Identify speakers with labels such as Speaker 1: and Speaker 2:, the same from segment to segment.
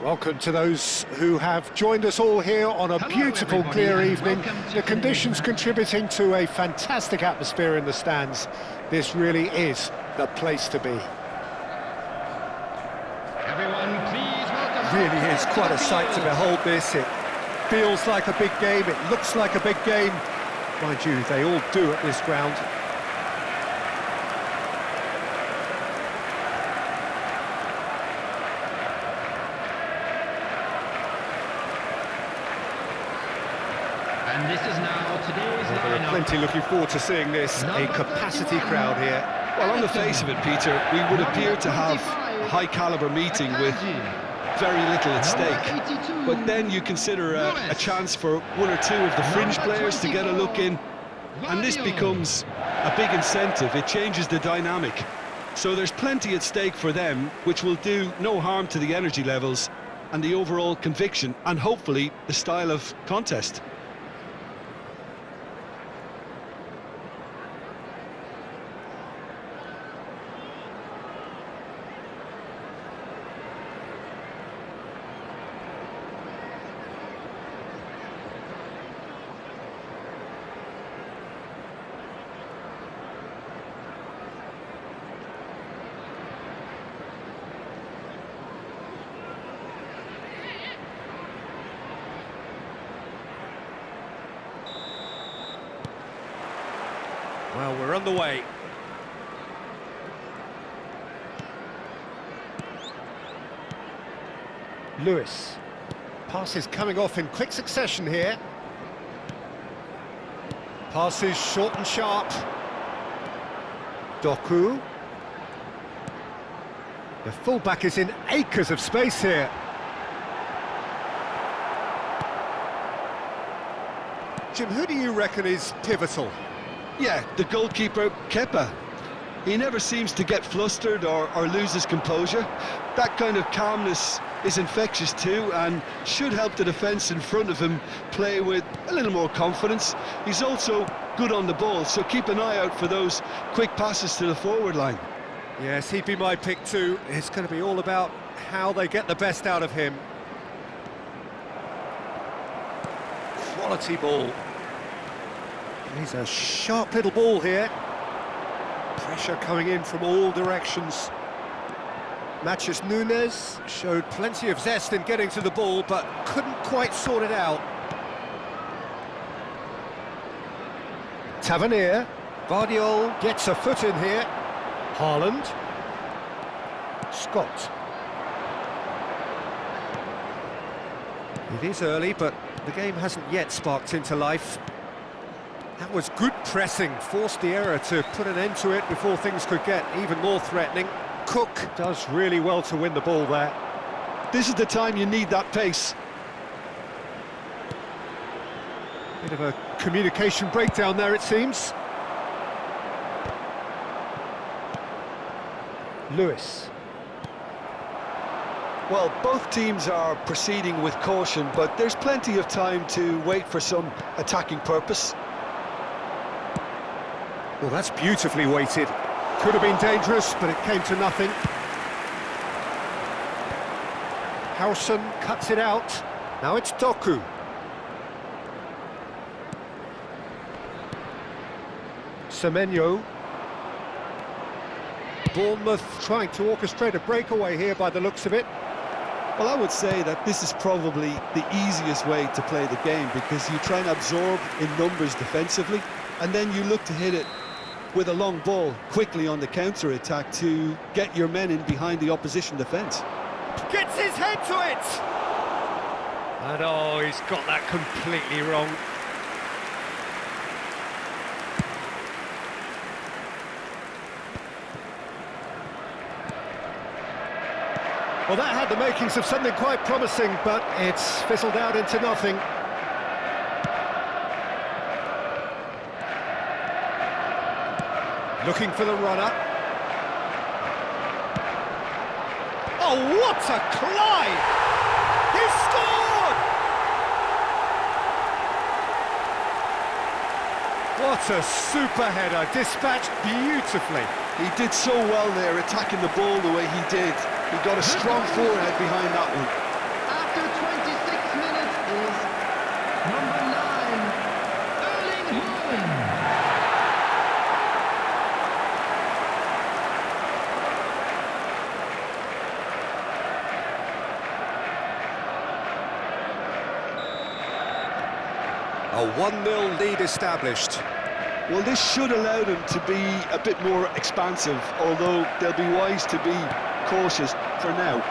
Speaker 1: Welcome to those who have joined us all here on a beautiful, clear evening. The conditions contributing to a fantastic atmosphere in the stands. This really is the place to be.
Speaker 2: Everyone, please welcome.
Speaker 1: Really is quite a sight to behold this. It feels like a big game, it looks like a big game. Mind you, they all do at this ground.
Speaker 2: And this is now today's lineup.
Speaker 1: Plenty looking forward to seeing this. A capacity crowd here.
Speaker 3: Well, on the face of it, Peter, we would appear to have a high-caliber meeting with very little at stake. But then you consider a chance for one or two of the fringe players to get a look in, and this becomes a big incentive. It changes the dynamic. So there's plenty at stake for them, which will do no harm to the energy levels and the overall conviction, and hopefully the style of contest.
Speaker 1: Well, we're on the way. Lewis. Passes coming off in quick succession here. Passes short and sharp. Doku. The fullback is in acres of space here. Jim, who do you reckon is pivotal?
Speaker 3: Yeah, the goalkeeper, Kepa. He never seems to get flustered or lose his composure. That kind of calmness is infectious too, and should help the defence in front of him play with a little more confidence. He's also good on the ball, so keep an eye out for those quick passes to the forward line.
Speaker 1: Yes, he'd be my pick too. It's going to be all about how they get the best out of him. Quality ball. He's a sharp little ball here. Pressure coming in from all directions. Matches Nunes showed plenty of zest in getting to the ball, but couldn't quite sort it out. Tavernier. Vardiol gets a foot in here. Haaland. Scott. It is early, but the game hasn't yet sparked into life. That was good pressing, forced the error to put an end to it before things could get even more threatening. Cook does really well to win the ball there.
Speaker 3: This is the time you need that pace.
Speaker 1: Bit of a communication breakdown there, it seems. Lewis.
Speaker 3: Well, both teams are proceeding with caution, but there's plenty of time to wait for some attacking purpose.
Speaker 1: Well, that's beautifully weighted. Could have been dangerous, but it came to nothing. Howson cuts it out. Now it's Doku. Semenyo. Bournemouth trying to orchestrate a breakaway here by the looks of it.
Speaker 3: Well, I would say that this is probably the easiest way to play the game, because you try and absorb in numbers defensively, and then you look to hit it with a long ball quickly on the counter-attack to get your men in behind the opposition defence.
Speaker 1: Gets his head to it! And oh, he's got that completely wrong. Well, that had the makings of something quite promising, but it's fizzled out into nothing. Looking for the runner. Oh, what a climb! He scored! What a super header, dispatched beautifully.
Speaker 3: He did so well there, attacking the ball the way he did. He got a strong forehead behind that one.
Speaker 1: A 1-0 lead established.
Speaker 3: Well, this should allow them to be a bit more expansive, although they'll be wise to be cautious for now.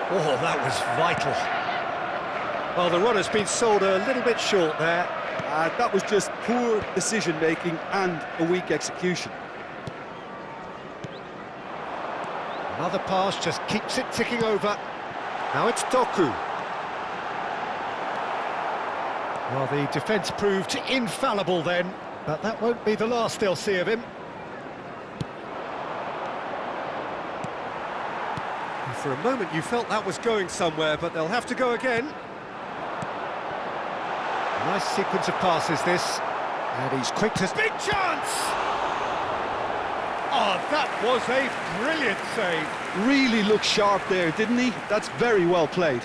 Speaker 1: Oh, that was vital. Well, the run has been sold a little bit short there.
Speaker 3: That was just poor decision-making and a weak execution.
Speaker 1: Another pass just keeps it ticking over. Now it's Doku. Well, the defence proved infallible then, but that won't be the last they'll see of him. And for a moment you felt that was going somewhere, but they'll have to go again. Nice sequence of passes this, and he's quick to... Big chance! Oh, that was a brilliant save.
Speaker 3: Really looked sharp there, didn't he? That's very well played.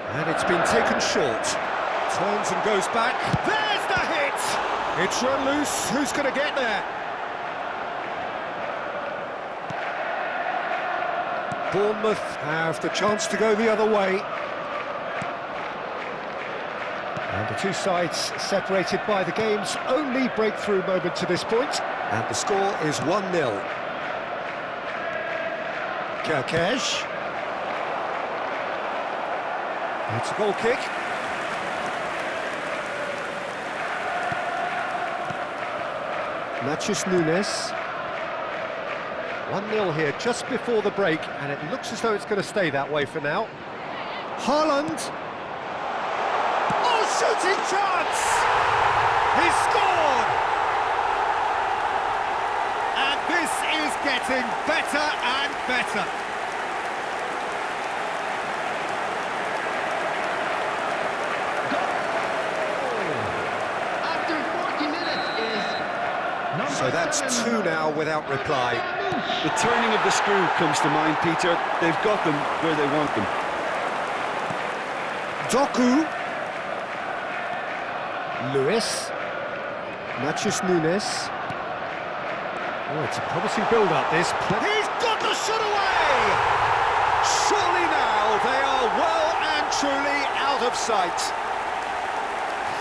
Speaker 1: And it's been taken short. Turns and goes back. There's the hit! It's run loose. Who's going to get there? Bournemouth have the chance to go the other way. And the two sides separated by the game's only breakthrough moment to this point. And the score is 1-0. Kerkesh. It's a goal kick. Matches Nunes. 1-0 here just before the break, and it looks as though it's going to stay that way for now. Haaland. Oh, shooting chance! He's scored! And this is getting better and better. So that's 2 now without reply.
Speaker 3: The turning of the screw comes to mind, Peter. They've got them where they want them.
Speaker 1: Doku. Lewis. Matches Nunes. Oh, it's a promising build-up, this. He's got the shot away! Surely now they are well and truly out of sight.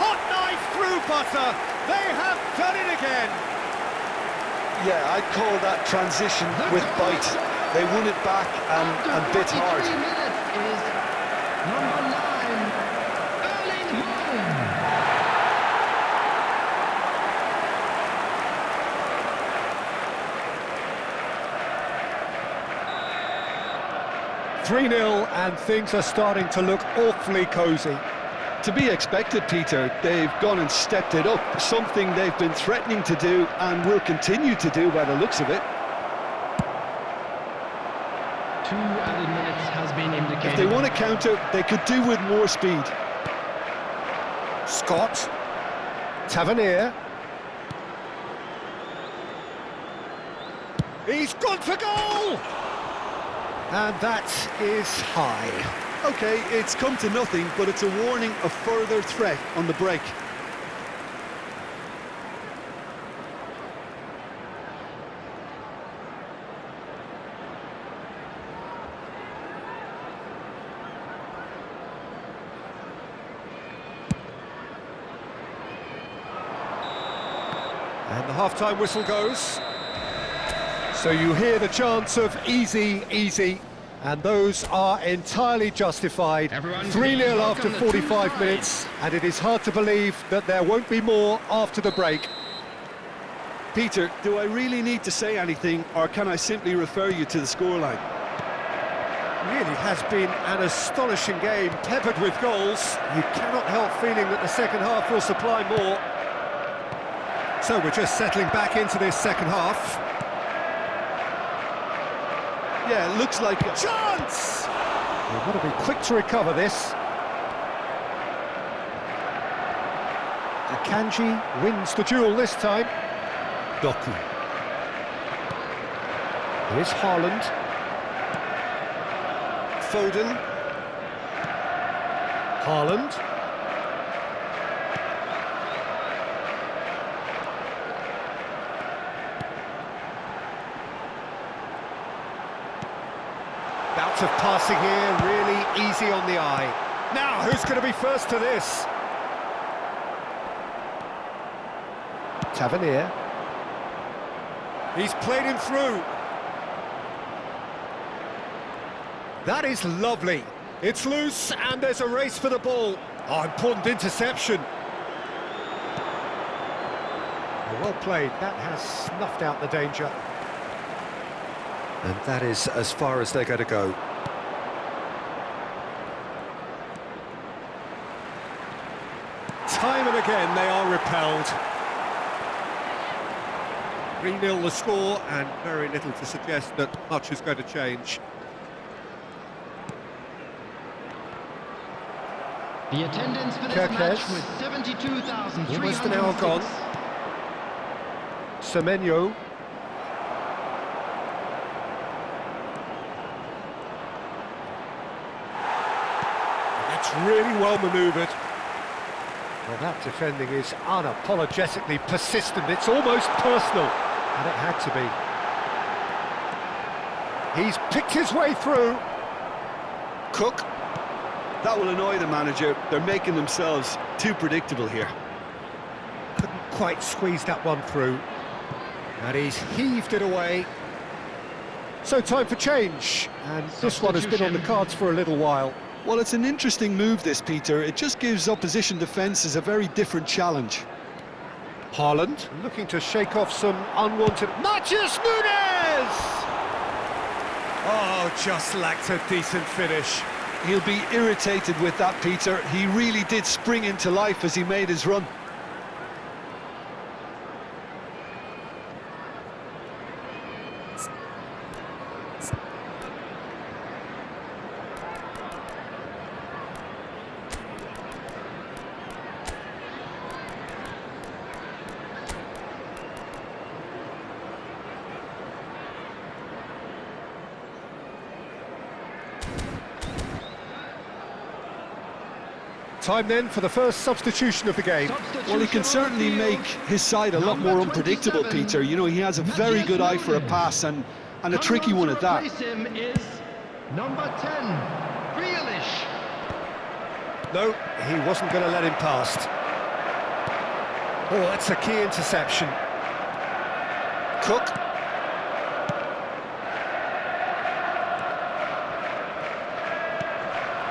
Speaker 1: Hot knife through butter. They have done it again.
Speaker 3: Yeah, I'd call that transition with bite. They won it back and bit hard.
Speaker 2: Number 9,
Speaker 1: 3-0, and things are starting to look awfully cosy.
Speaker 3: To be expected, Peter. They've gone and stepped it up, something they've been threatening to do and will continue to do by the looks of it.
Speaker 2: 2 added minutes has been indicated.
Speaker 3: If they want to counter, they could do with more speed.
Speaker 1: Scott. Tavernier. He's gone for goal! And that is high.
Speaker 3: OK, it's come to nothing, but it's a warning of further threat on the break.
Speaker 1: And the half-time whistle goes. So you hear the chants of easy, easy. And those are entirely justified. 3-0 after 45 minutes, and it is hard to believe that there won't be more after the break.
Speaker 3: Peter, do I really need to say anything, or can I simply refer you to the scoreline?
Speaker 1: It really has been an astonishing game, peppered with goals. You cannot help feeling that the second half will supply more. So we're just settling back into this second half.
Speaker 3: Yeah, it looks like a
Speaker 1: chance! They've got to be quick to recover this. Akanji wins the duel this time. Doku. Here's Haaland. Foden. Haaland. of passing here, really easy on the eye. Now, who's going to be first to this? Tavernier. He's played him through. That is lovely. It's loose, and there's a race for the ball. Oh, important interception. Well played. That has snuffed out the danger. And that is as far as they're going to go. Time and again they are repelled. 3-0 the score, and very little to suggest that much is going to change.
Speaker 2: The attendance for this match was 72,300.
Speaker 1: Almost an hour gone. Semenyo. That's really well manoeuvred. Well, that defending is unapologetically persistent. It's almost personal, and it had to be. He's picked his way through.
Speaker 3: Cook. That will annoy the manager. They're making themselves too predictable here.
Speaker 1: Couldn't quite squeeze that one through. And he's heaved it away. So time for change. And this one has been on the cards for a little while.
Speaker 3: Well, it's an interesting move, this, Peter. It just gives opposition defences a very different challenge.
Speaker 1: Haaland looking to shake off some unwanted... Manchester Nunes! Oh, just lacked a decent finish.
Speaker 3: He'll be irritated with that, Peter. He really did spring into life as he made his run.
Speaker 1: Time then for the first substitution of the game.
Speaker 3: Well, he can certainly make his side a lot more unpredictable, Peter. You know, he has a very good eye for a pass, and a tricky one at that.
Speaker 2: Him is number 10, Grealish.
Speaker 1: No, he wasn't going to let him past. Oh, that's a key interception. Cook.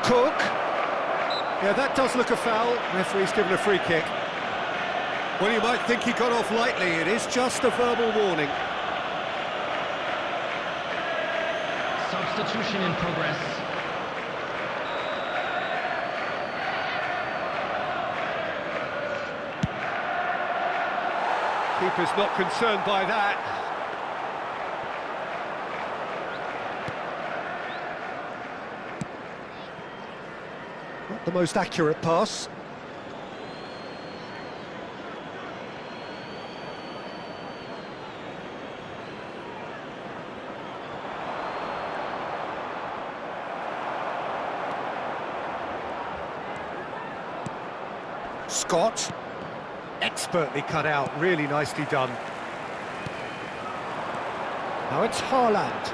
Speaker 1: Cook. Yeah, that does look a foul. Referee's given a free kick. Well, you might think he got off lightly. It is just a verbal warning.
Speaker 2: Substitution in progress.
Speaker 1: Keeper's not concerned by that. Not the most accurate pass. Scott, expertly cut out, really nicely done. Now it's Haaland.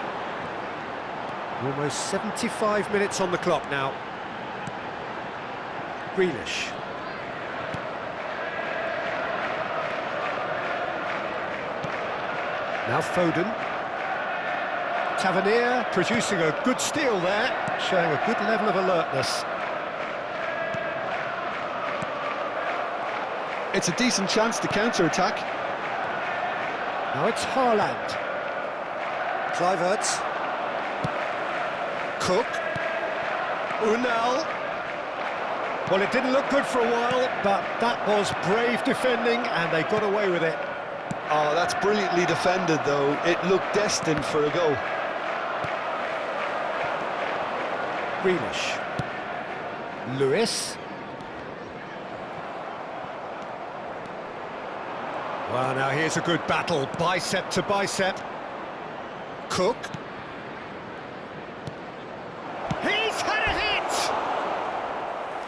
Speaker 1: Almost 75 minutes on the clock now. Grealish. Now Foden. Tavernier producing a good steal there, showing a good level of alertness.
Speaker 3: It's a decent chance to counter-attack.
Speaker 1: Now it's Haaland. Kluivert. Cook. Unal. Well, it didn't look good for a while, but that was brave defending, and they got away with it.
Speaker 3: Oh, that's brilliantly defended, though. It looked destined for a goal.
Speaker 1: Grealish. Lewis. Well, now here's a good battle, bicep to bicep. Cook. He's had a hit!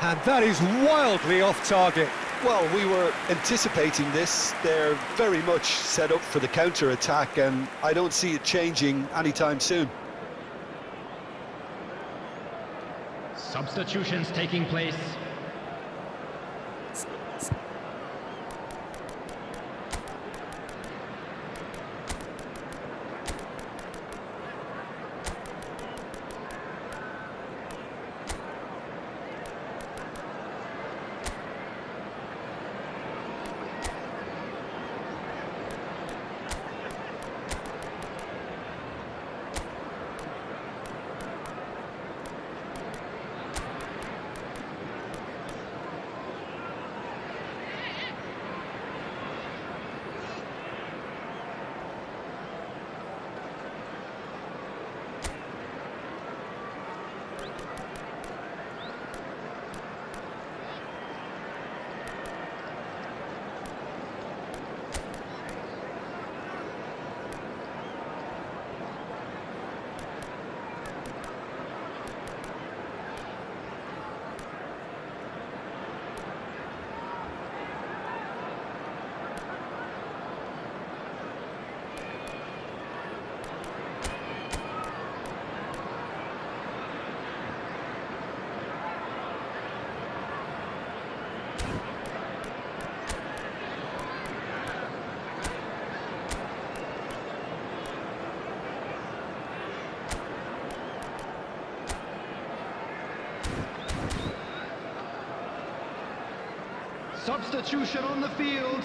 Speaker 1: And that is wildly off target.
Speaker 3: Well, we were anticipating this. They're very much set up for the counter-attack, and I don't see it changing anytime soon.
Speaker 2: Substitutions taking place.
Speaker 4: Substitution on the field.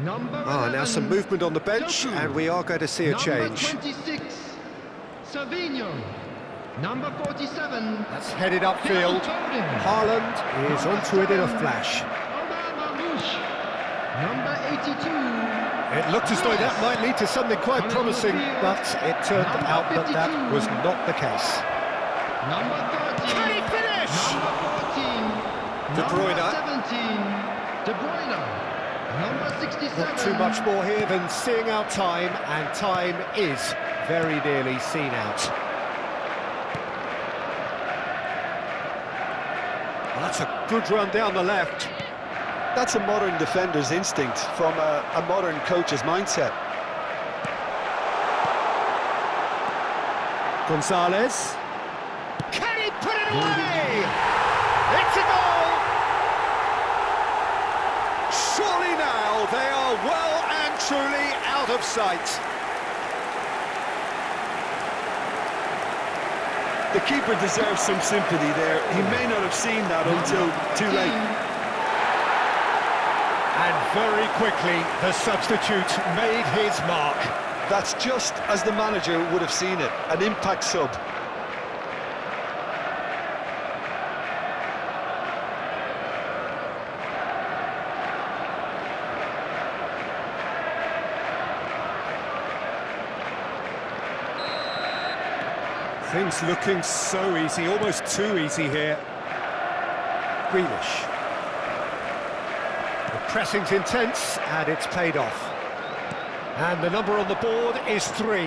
Speaker 4: Number
Speaker 1: Now some movement on the bench, and we are going to see a change.
Speaker 4: Number 26, Savinho. Number 47.
Speaker 1: That's headed upfield. Haaland is onto it in a flash.
Speaker 4: Number 82.
Speaker 1: It looked as though that might lead to something quite promising, but it turned out that that was not the case.
Speaker 4: Number 13.
Speaker 1: Can he finish?
Speaker 4: Number 14.
Speaker 1: De Bruyne.
Speaker 4: Number 17. De Bruyne. Number 67.
Speaker 1: Not too much more here than seeing out time, and time is very nearly seen out. Well, that's a good run down the left.
Speaker 3: That's a modern defender's instinct from a modern coach's mindset.
Speaker 1: Gonzalez. Can he put it away? It's a goal! Surely now they are well and truly out of sight.
Speaker 3: The keeper deserves some sympathy there. He may not have seen that until too late.
Speaker 1: And very quickly, the substitute made his mark.
Speaker 3: That's just as the manager would have seen it, an impact sub.
Speaker 1: Things looking so easy, almost too easy here. Grealish. The pressing's intense, and it's paid off. And the number on the board is 3.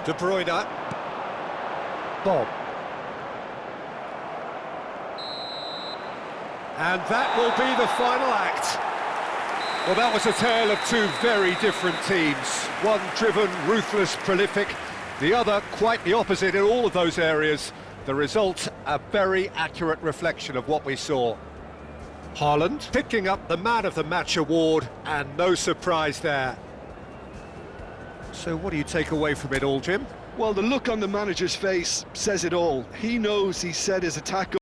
Speaker 1: De Bruyne. Bob. And that will be the final act. Well, that was a tale of two very different teams. One driven, ruthless, prolific. The other quite the opposite in all of those areas. The result, a very accurate reflection of what we saw. Haaland picking up the Man of the Match award, and no surprise there. So what do you take away from it all, Jim?
Speaker 3: Well, the look on the manager's face says it all. He knows he set his attack